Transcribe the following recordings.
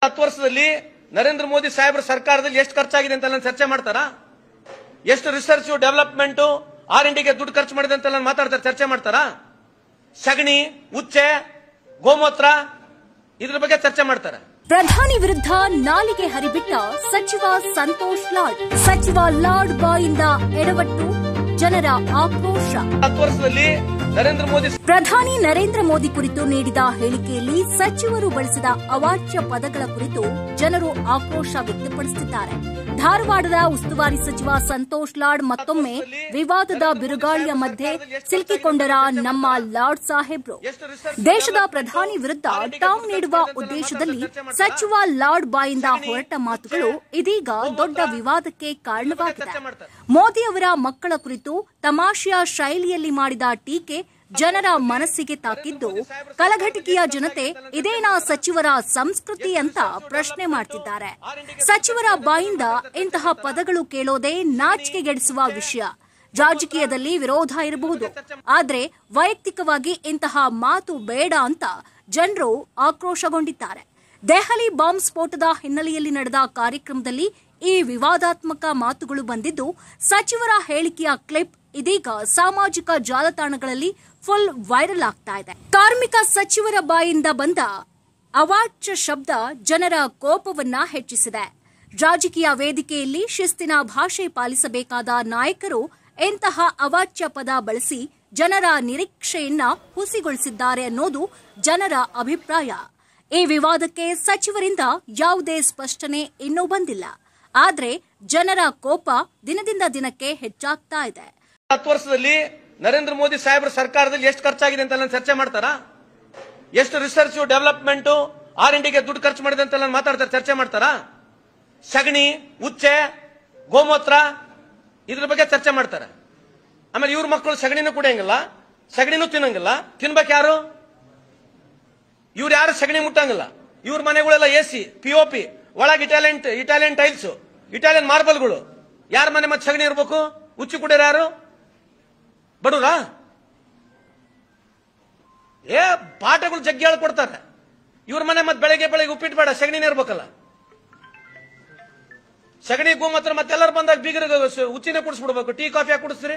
10 ವರ್ಷದಲ್ಲಿ ನರೇಂದ್ರ ಮೋದಿ ಸಾಹೇಬ್ರ ಸರ್ಕಾರದಲ್ಲಿ ಎಷ್ಟು ಖರ್ಚಾಗಿದೆ ಅಂತ ಚರ್ಚೆ ಮಾಡ್ತಾರಾ? ಎಷ್ಟು ರಿಸರ್ಚ್ ಡೆವಲಪ್ಮೆಂಟ್ R&Dಗೆ ದುಡ್ಡು ಖರ್ಚು ಮಾಡಿದೆ ಅಂತ ಮಾತಾಡ್ತಾರೆ, ಚರ್ಚೆ ಮಾಡ್ತಾರಾ? ಸಗಣಿ, ಉಚ್ಚೆ, ಗೋಮೂತ್ರ ಇದ್ರ ಬಗ್ಗೆ ಚರ್ಚೆ ಮಾಡ್ತಾರೆ. ಪ್ರಧಾನಿ ವಿರುದ್ಧ ನಾಲಿಗೆ ಹರಿಬಿಟ್ಟ ಸಚಿವ ಸಂತೋಷ್ ಲಾಡ್. ಸಚಿವ ಲಾಡ್ ಬಾಯಿಂದ ಎಡವಟ್ಟು, ಜನರ ಆಕ್ರೋಶ. 10 ವರ್ಷದಲ್ಲಿ ನರೇಂದ್ರ ಮೋದಿ ಪ್ರಧಾನಿ ನರೇಂದ್ರ ಮೋದಿ ಕುರಿತು ನೀಡಿದ ಹೇಳಿಕೆಯಲ್ಲಿ ಸಚಿವರು ಬಳಸಿದ ಅವಾಚ್ಯ ಪದಗಳ ಕುರಿತು ಜನರು ಆಕ್ರೋಶ ವ್ಯಕ್ತಪಡಿಸುತ್ತಿದ್ದಾರೆ. ಧಾರವಾಡದ ಉಸ್ತುವಾರಿ ಸಚಿವ ಸಂತೋಷ್ ಲಾಡ್ ಮತ್ತೊಮ್ಮೆ ವಿವಾದದ ಬಿರುಗಾಳಿಯ ಮಧ್ಯೆ ಸಿಲುಕಿಕೊಂಡರ ನಮ್ಮ ಲಾಡ್ ಸಾಹೇಬ್ರು. ದೇಶದ ಪ್ರಧಾನಿ ವಿರುದ್ಧ ಟಾಂಗ್ ನೀಡುವ ಉದ್ದೇಶದಲ್ಲಿ ಸಚಿವ ಲಾಡ್ ಬಾಯಿಂದ ಹೊರಟ ಮಾತುಗಳು ಇದೀಗ ದೊಡ್ಡ ವಿವಾದಕ್ಕೆ ಕಾರಣವಾಗಿದೆ. ಮೋದಿ ಅವರ ಮಕ್ಕಳ ಕುರಿತು ತಮಾಷೆಯ ಶೈಲಿಯಲ್ಲಿ ಮಾಡಿದ ಟೀಕೆ ಜನರ ಮನಸ್ಸಿಗೆ ತಾಕಿದ್ದು, ಕಲಘಟಕಿಯ ಜನತೆ ಇದೇನಾ ಸಚಿವರ ಸಂಸ್ಕೃತಿ ಅಂತ ಪ್ರಶ್ನೆ ಮಾಡ್ತಿದ್ದಾರೆ. ಸಚಿವರ ಬಾಯಿಂದ ಇಂತಹ ಪದಗಳು ಕೇಳೋದೇ ನಾಚಿಕೆಗೆಡಿಸುವ ವಿಷಯ. ರಾಜಕೀಯದಲ್ಲಿ ವಿರೋಧ ಇರಬಹುದು, ಆದ್ರೆ ವೈಯಕ್ತಿಕವಾಗಿ ಇಂತಹ ಮಾತು ಬೇಡ ಅಂತ ಜನರು ಆಕ್ರೋಶಗೊಂಡಿದ್ದಾರೆ. ದೆಹಲಿ ಬಾಂಬ್ ಸ್ಫೋಟದ ಹಿನ್ನೆಲೆಯಲ್ಲಿ ನಡೆದ ಕಾರ್ಯಕ್ರಮದಲ್ಲಿ ಈ ವಿವಾದಾತ್ಮಕ ಮಾತುಗಳು ಬಂದಿದ್ದು, ಸಚಿವರ ಹೇಳಿಕೆಯ ಕ್ಲಿಪ್ ಇದೀಗ ಸಾಮಾಜಿಕ ಜಾಲತಾಣಗಳಲ್ಲಿ ಫುಲ್ ವೈರಲ್ ಆಗ್ತಾ ಇದೆ. ಕಾರ್ಮಿಕ ಸಚಿವರ ಬಾಯಿಂದ ಬಂದ ಅವಾಚ್ಯ ಶಬ್ದ ಜನರ ಕೋಪವನ್ನ ಹೆಚ್ಚಿಸಿದೆ. ರಾಜಕೀಯ ವೇದಿಕೆಯಲ್ಲಿ ಶಿಸ್ತಿನ ಭಾಷೆ ಪಾಲಿಸಬೇಕಾದ ನಾಯಕರು ಇಂತಹ ಅವಾಚ್ಯ ಪದ ಬಳಸಿ ಜನರ ನಿರೀಕ್ಷೆಯನ್ನ ಹುಸಿಗೊಳಿಸಿದ್ದಾರೆ ಅನ್ನೋದು ಜನರ ಅಭಿಪ್ರಾಯ. ಈ ವಿವಾದಕ್ಕೆ ಸಚಿವರಿಂದ ಯಾವುದೇ ಸ್ಪಷ್ಟನೆ ಇನ್ನೂ ಬಂದಿಲ್ಲ. ಆದ್ರೆ ಜನರ ಕೋಪ ದಿನದಿಂದ ದಿನಕ್ಕೆ ಹೆಚ್ಚಾಗ್ತಾ ಇದೆ. 10 ವರ್ಷದಲ್ಲಿ ನರೇಂದ್ರ ಮೋದಿ ಸಾಹೇಬ್ರ ಸರ್ಕಾರದಲ್ಲಿ ಎಷ್ಟು ಖರ್ಚಾಗಿದೆ ಅಂತ ಚರ್ಚೆ ಮಾಡ್ತಾರಾ? ಎಷ್ಟು ರಿಸರ್ಚ್ ಡೆವಲಪ್ಮೆಂಟ್ R&Dಗೆ ದುಡ್ಡು ಖರ್ಚು ಮಾಡಿದೆ ಅಂತ ಮಾತಾಡ್ತಾರೆ, ಚರ್ಚೆ ಮಾಡ್ತಾರಾ? ಸಗಣಿ, ಉಚ್ಚೆ, ಗೋಮೂತ್ರ ಇದ್ರ ಬಗ್ಗೆ ಚರ್ಚೆ ಮಾಡ್ತಾರೆ. ಆಮೇಲೆ ಇವ್ರ ಮಕ್ಕಳು ಸಗಣಿನೂ ಕುಡಿಯಂಗಿಲ್ಲ, ಸಗಣಿನೂ ತಿನ್ನಂಗಿಲ್ಲ. ತಿನ್ಬೇಕು ಯಾರು? ಇವ್ರು ಯಾರು ಸಗಣಿ ಮುಟ್ಟಂಗಿಲ್ಲ. ಇವ್ರ ಮನೆಗಳೆಲ್ಲ AC, POP, ಒಳಗೆ ಇಟಾಲಿಯನ್ ಟೈಲ್ಸ್, ಇಟಾಲಿಯನ್ ಮಾರ್ಬಲ್ಗಳು. ಯಾರ ಮನೆ ಮತ್ತೆ ಸಗಣಿ ಇರ್ಬೇಕು? ಉಚ್ಚಿ ಕುಡಿಯೋರು ಯಾರು? ಬಡೂರಾ? ಪಾಠಗಳು ಜಗ್ಗಿ ಹೇಳ್ಕೊಡ್ತಾರೆ. ಇವ್ರ ಮನೆ ಮತ್ತೆ ಬೆಳಗ್ಗೆ ಉಪ್ಪಿಟ್ಟು ಬೇಡ, ಸಗಣಿನೇ ಇರ್ಬೇಕಲ್ಲ. ಸಗಣಿ, ಗೋಮೂತ್ರ ಮತ್ತೆಲ್ಲರೂ ಬಂದಾಗ ಬೀಗರ ಉಚ್ಚಿನೇ ಕುಡಿಸ್ಬಿಡ್ಬೇಕು. ಟೀ ಕಾಫಿ ಯಾಕೆ ಕುಡಿಸ್ತೀರಿ?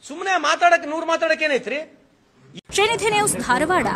ಸುಮ್ಮನೆ ಮಾತಾಡಕ್ 100 ಮಾತಾಡಕ್ ಏನೈತ್ರಿ? ಶ್ರೀನಿಧಿ ನ್ಯೂಸ್ ಧಾರವಾಡ.